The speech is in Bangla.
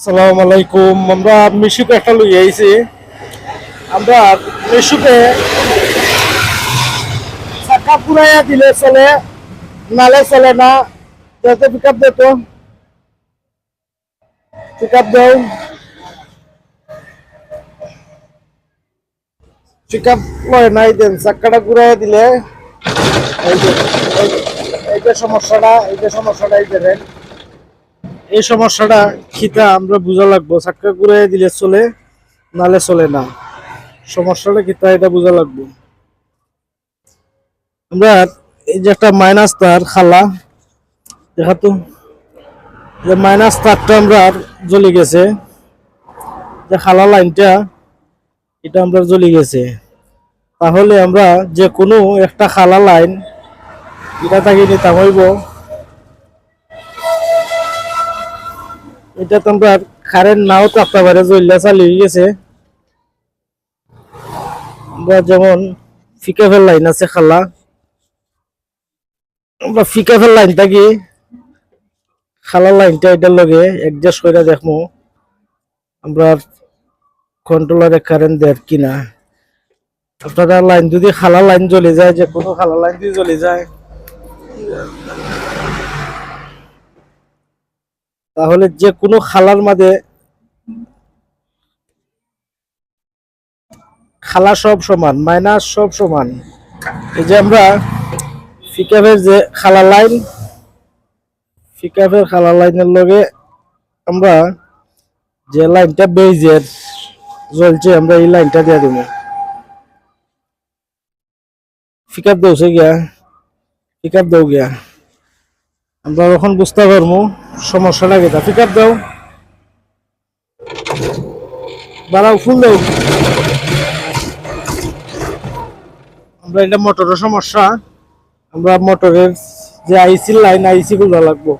আসসালামু আলাইকুম। আমরা মিশুকে একটা লই আইছি। আমরা মিশুকে চাকা পুরাইয়া দিলে চলে, নালে চলে না। যাতে পিক আপ দে, তো পিক আপ দেও, পিক আপ লয় নাই। দেন চাকাটা ঘুরাইয়া দিলে এই যে এইটা সমস্যাটা, এই দেবেন। এই সমস্যাটা খিতা আমরা বুঝা লাগবো। চাক্কা ঘুরাইয়া দিলে চলে, নালে চলে না। সমস্যাটা খিতা এটা বুঝা লাগবো। আমরা এই যে একটা মাইনাস তার খালা দেখাতো, যে মাইনাস তারটা আমরা জ্বলে গেছে, যে খালা লাইনটা এটা আমরা জ্বলে গেছে। তাহলে আমরা যে কোনো একটা খালা লাইন এটা তাকে নিতে হইব। এটা তো আমরা কারেন্ট নাও থাকতে পারে, জ্বললে চালিয়ে গেছে। আমরা যেমন ফিকাফের লাইন আছে খালা, আমরা ফিকাফের লাইন থাকি খালা লাইনটা এটার লগে অ্যাডজাস্ট করে দেখবো আমরা কন্ট্রোলারে কারেন্ট দেয় কিনা। আপনারা লাইন যদি খালা লাইন জ্বলে যায়, যে কোনো খালা লাইন যদি জ্বলে যায়, তাহলে যে কোনো খালার মাঝে খালা সব সমান, মাইনাস সব সমান। এই যে আমরা ফিকাফের যে খালা লাইন, ফিকাফের খালা লাইনের লগে আমরা যে লাইনটা বেজের জ্বলছে, আমরা এই লাইনটা দিয়ে দেবো। পিকআপ দৌছে গিয়া, পিকআপ দাও গিয়া, আমরা এখন বুঝতে পারবো সমস্যাটা কেটা। পিকআপ দাও, বাড়াও, ফুল দাও। আমরা এটা মোটরের সমস্যা। আমরা মোটরের যে আইসি লাইন, আইসি গুলো লাগবো।